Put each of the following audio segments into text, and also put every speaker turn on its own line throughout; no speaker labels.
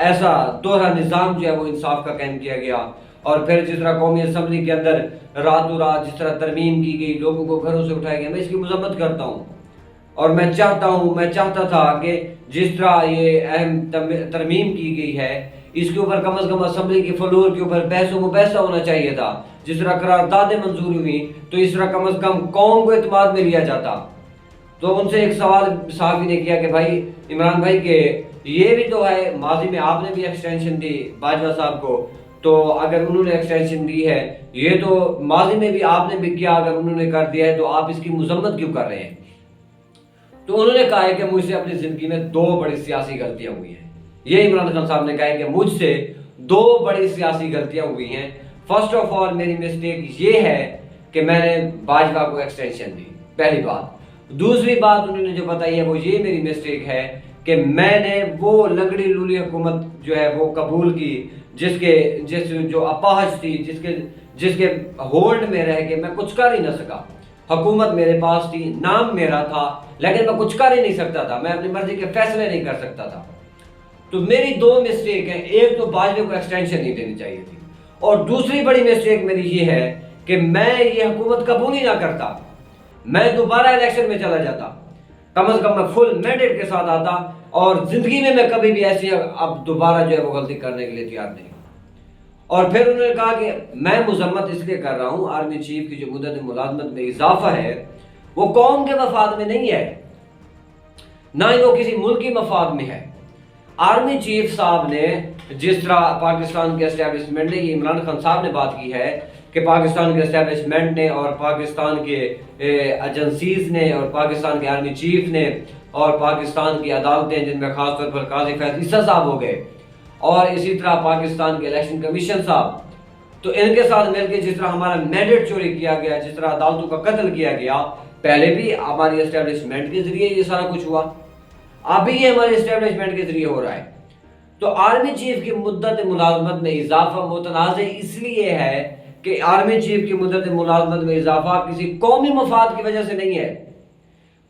ایسا دوہرا نظام جو ہے وہ انصاف کا قائم کیا گیا، اور پھر جس طرح قومی اسمبلی کے اندر راتوں رات جس طرح ترمیم کی گئی، لوگوں کو گھروں سے اٹھایا گیا، میں اس کی مذمت کرتا ہوں، اور میں چاہتا تھا کہ جس طرح یہ اہم ترمیم کی گئی ہے اس کے اوپر کم از کم اسمبلی کے فلور کے اوپر بحث و مباحثہ ہونا چاہیے تھا، جس طرح قراردادیں منظور ہوئی تو اس طرح کم از کم قوم کو اعتماد میں لیا جاتا۔ تو ان سے ایک سوال صحافی نے کیا کہ بھائی عمران بھائی کہ یہ بھی تو ہے، ماضی میں آپ نے بھی ایکسٹینشن دی باجوہ صاحب کو، تو اگر انہوں نے ایکسٹینشن دی ہے، یہ تو ماضی میں بھی آپ نے بھی کیا، اگر انہوں نے کر دیا ہے تو آپ اس کی مذمت کیوں کر رہے ہیں؟ تو انہوں نے کہا ہے کہ مجھ سے اپنی زندگی میں 2 بڑی سیاسی غلطیاں ہوئی ہیں۔ یہ عمران خان صاحب نے کہا ہے کہ مجھ سے 2 بڑی سیاسی غلطیاں ہوئی ہیں۔ فرسٹ آف آل میری مسٹیک یہ ہے کہ میں نے باجوہ کو ایکسٹینشن دی، پہلی بات۔ دوسری بات انہوں نے جو بتائی ہے وہ یہ میری مسٹیک ہے کہ میں نے وہ لنگڑی لولی حکومت جو ہے وہ قبول کی جس جو اپاہج تھی، جس کے ہولڈ میں رہ کے میں کچھ کر ہی نہ سکا۔ حکومت میرے پاس تھی، نام میرا تھا، لیکن میں کچھ کر ہی نہیں سکتا تھا، میں اپنی مرضی کے فیصلے نہیں کر سکتا تھا۔ تو میری 2 مسٹیک ہیں، ایک تو باجوہ کو ایکسٹینشن نہیں دینی چاہیے تھی، اور دوسری بڑی مسٹیک میری یہ ہے کہ میں یہ حکومت قبول ہی نہ کرتا، میں دوبارہ الیکشن میں چلا جاتا، کم از کم میں فل مینڈیٹ کے ساتھ آتا، اور زندگی میں کبھی بھی ایسی اب دوبارہ جو ہے وہ غلطی کرنے کے لیے تیار نہیں۔ اور پھر انہوں نے کہا کہ میں مذمت اس لیے کر رہا ہوں، آرمی چیف کی جو مدت ملازمت میں اضافہ ہے وہ قوم کے مفاد میں نہیں ہے، نہ ہی وہ کسی ملک کی مفاد میں ہے۔ آرمی چیف صاحب نے جس طرح پاکستان کے اسٹیبلشمنٹ نے، یہ عمران خان صاحب نے بات کی ہے کہ پاکستان کے اسٹیبلشمنٹ نے اور پاکستان کے ایجنسیز نے اور پاکستان کے آرمی چیف نے اور پاکستان کی عدالتیں، جن میں خاص طور پر قاضی فیض عیسیٰ صاحب ہو گئے، اور اسی طرح پاکستان کے الیکشن کمیشن صاحب، تو ان کے ساتھ مل کے جس طرح ہمارا مینڈیٹ چوری کیا گیا، جس طرح عدالتوں کا قتل کیا گیا، پہلے بھی ہماری اسٹیبلشمنٹ کے ذریعے یہ سارا کچھ ہوا، ابھی یہ ہمارے اسٹیبلشمنٹ کے ذریعے ہو رہا ہے۔ تو آرمی چیف کی مدت ملازمت میں اضافہ متنازع اس لیے ہے کہ آرمی چیف کی مدت ملازمت میں اضافہ کسی قومی مفاد کی وجہ سے نہیں ہے،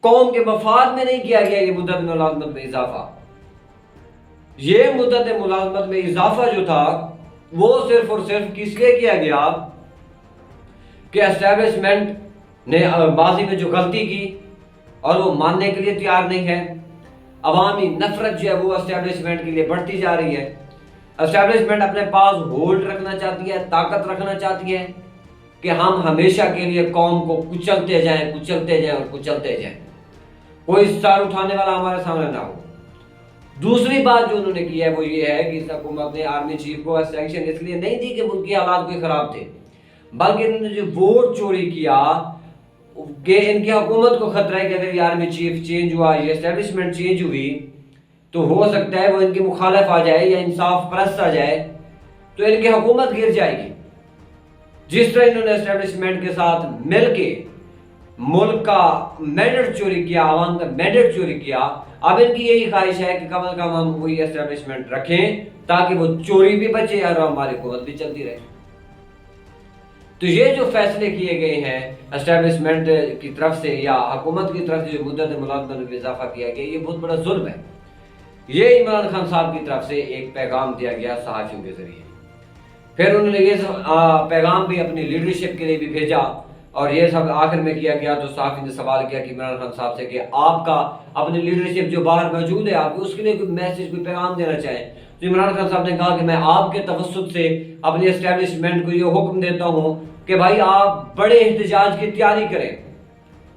قوم کے مفاد میں نہیں کیا گیا یہ مدت ملازمت میں اضافہ۔ یہ مدت ملازمت میں اضافہ جو تھا وہ صرف اور صرف کس لیے کیا گیا کہ اسٹیبلشمنٹ نے ماضی میں جو غلطی کی اور وہ ماننے کے لیے تیار نہیں ہے، عوامی نفرت جو ہے وہ اسٹیبلشمنٹ کے لیے بڑھتی جا رہی ہے، اسٹیبلشمنٹ اپنے پاس ہولڈ رکھنا چاہتی ہے، طاقت رکھنا چاہتی ہے کہ ہم ہمیشہ کے لیے قوم کو کچلتے جائیں، کوئی سار اٹھانے والا ہمارے سامنے نہ ہو۔ دوسری بات جو انہوں نے کی ہے وہ یہ ہے کہ اس حکومت نے آرمی چیف کو سینکشن اس لیے نہیں دی کہ ملک کے حالات کوئی خراب تھے، بلکہ انہوں نے جو ووٹ چوری کیا کہ ان کی حکومت کو خطرہ ہے کہ اگر یہ آرمی چیف چینج ہوا، یہ اسٹیبلشمنٹ چینج ہوئی تو ہو سکتا ہے وہ ان کی مخالف آ جائے یا انصاف پرست آ جائے تو ان کی حکومت گر جائے گی۔ جس طرح انہوں نے اسٹیبلشمنٹ کے ساتھ مل کے ملک کا مینڈیٹ چوری کیا، عوام کا مینڈیٹ چوری کیا، اب ان کی یہی خواہش ہے کہ کم از کم ہم وہی اسٹیبلشمنٹ رکھیں تاکہ وہ چوری بھی بچے اور ہماری حکومت بھی چلتی رہے۔ تو یہ جو فیصلے کیے گئے ہیں اسٹیبلشمنٹ کی طرف سے یا حکومت کی طرف سے جو مدت ملازمت میں اضافہ کیا گیا، یہ بہت بڑا ظلم ہے۔ یہ عمران خان صاحب کی طرف سے ایک پیغام دیا گیا صحافیوں کے ذریعے، پھر انہوں نے یہ پیغام بھی اپنی لیڈرشپ کے لیے بھی بھیجا، اور یہ سب آخر میں کیا گیا تو صحافی نے سوال کیا کہ عمران خان صاحب سے کہ آپ کا اپنی لیڈرشپ جو باہر موجود ہے آپ اس کے لیے کوئی میسج، کوئی پیغام دینا چاہیں؟ تو عمران خان صاحب نے کہا کہ میں آپ کے توسط سے اپنی اسٹیبلشمنٹ کو یہ حکم دیتا ہوں کہ بھائی آپ بڑے احتجاج کی تیاری کریں،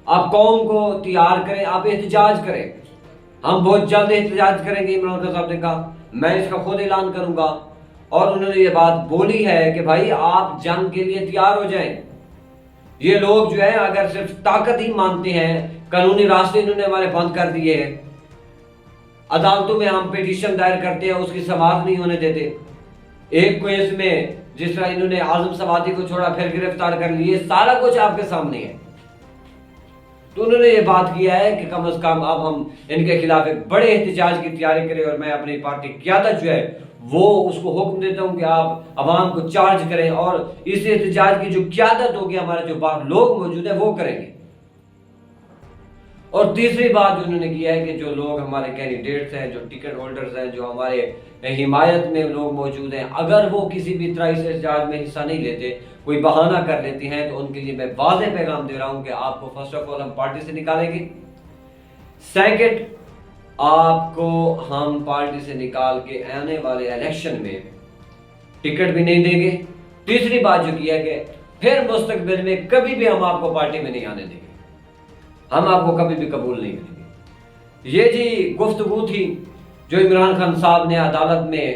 آپ قوم کو تیار کریں، آپ احتجاج کریں، ہم بہت جلد احتجاج کریں گے۔ عمران خان صاحب نے کہا میں اس کا خود اعلان کروں گا، اور انہوں نے یہ بات بولی ہے کہ بھائی آپ جنگ کے لیے تیار ہو جائیں۔ یہ لوگ جو ہے اگر صرف طاقت ہی مانتے ہیں، قانونی راستے انہوں نے ہمارے بند کر دیے ہیں، عدالتوں میں ہم پیٹیشن دائر کرتے ہیں اس کی سماعت نہیں ہونے دیتے، ایک کیس میں جس طرح انہوں نے اعظم سوادی کو چھوڑا پھر گرفتار کر لیے، سارا کچھ آپ کے سامنے ہے۔ تو انہوں نے یہ بات کیا ہے کہ کم از کم اب ہم ان کے خلاف ایک بڑے احتجاج کی تیاری کریں، اور میں اپنی پارٹی قیادت جو ہے وہ اس کو حکم دیتا ہوں کہ آپ عوام کو چارج کریں، اور اس احتجاج کی جو قیادت ہوگی ہمارے جو باہر لوگ موجود ہیں وہ کریں گے۔ اور تیسری بات جو انہوں نے کیا ہے کہ جو لوگ ہمارے کینڈیڈیٹس ہیں، جو ٹکٹ ہولڈرز ہیں، جو ہمارے حمایت میں لوگ موجود ہیں، اگر وہ کسی بھی طرح اس احتجاج میں حصہ نہیں لیتے، کوئی بہانہ کر لیتے ہیں، تو ان کے لیے میں واضح پیغام دے رہا ہوں کہ آپ کو فرسٹ آف آل ہم پارٹی سے نکالیں گے، سیکنڈ آپ کو ہم پارٹی سے نکال کے آنے والے الیکشن میں ٹکٹ بھی نہیں دیں گے، تیسری بات جو کیا کہ پھر مستقبل میں کبھی بھی ہم آپ کو پارٹی میں نہیں آنے دیں گے، ہم آپ کو کبھی بھی قبول نہیں کریں گے۔ یہ جی گفتگو تھی جو عمران خان صاحب نے عدالت میں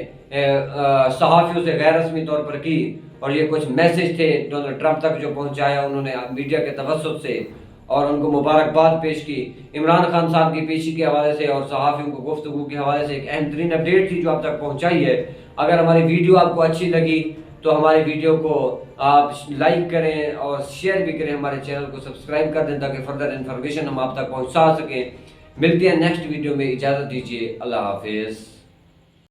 صحافیوں سے غیر رسمی طور پر کی، اور یہ کچھ میسج تھے ڈونلڈ ٹرمپ تک جو پہنچایا انہوں نے میڈیا کے توسط سے، اور ان کو مبارکباد پیش کی۔ عمران خان صاحب کی پیشی کے حوالے سے اور صحافیوں کو گفتگو کے حوالے سے ایک اہم ترین اپڈیٹ تھی جو اب تک پہنچائی ہے۔ اگر ہماری ویڈیو آپ کو اچھی لگی تو ہماری ویڈیو کو آپ لائک کریں اور شیئر بھی کریں، ہمارے چینل کو سبسکرائب کر دیں تاکہ فردر انفارمیشن ہم آپ تک پہنچا سکیں۔ ملتے ہیں نیکسٹ ویڈیو میں، اجازت دیجیے، اللہ حافظ۔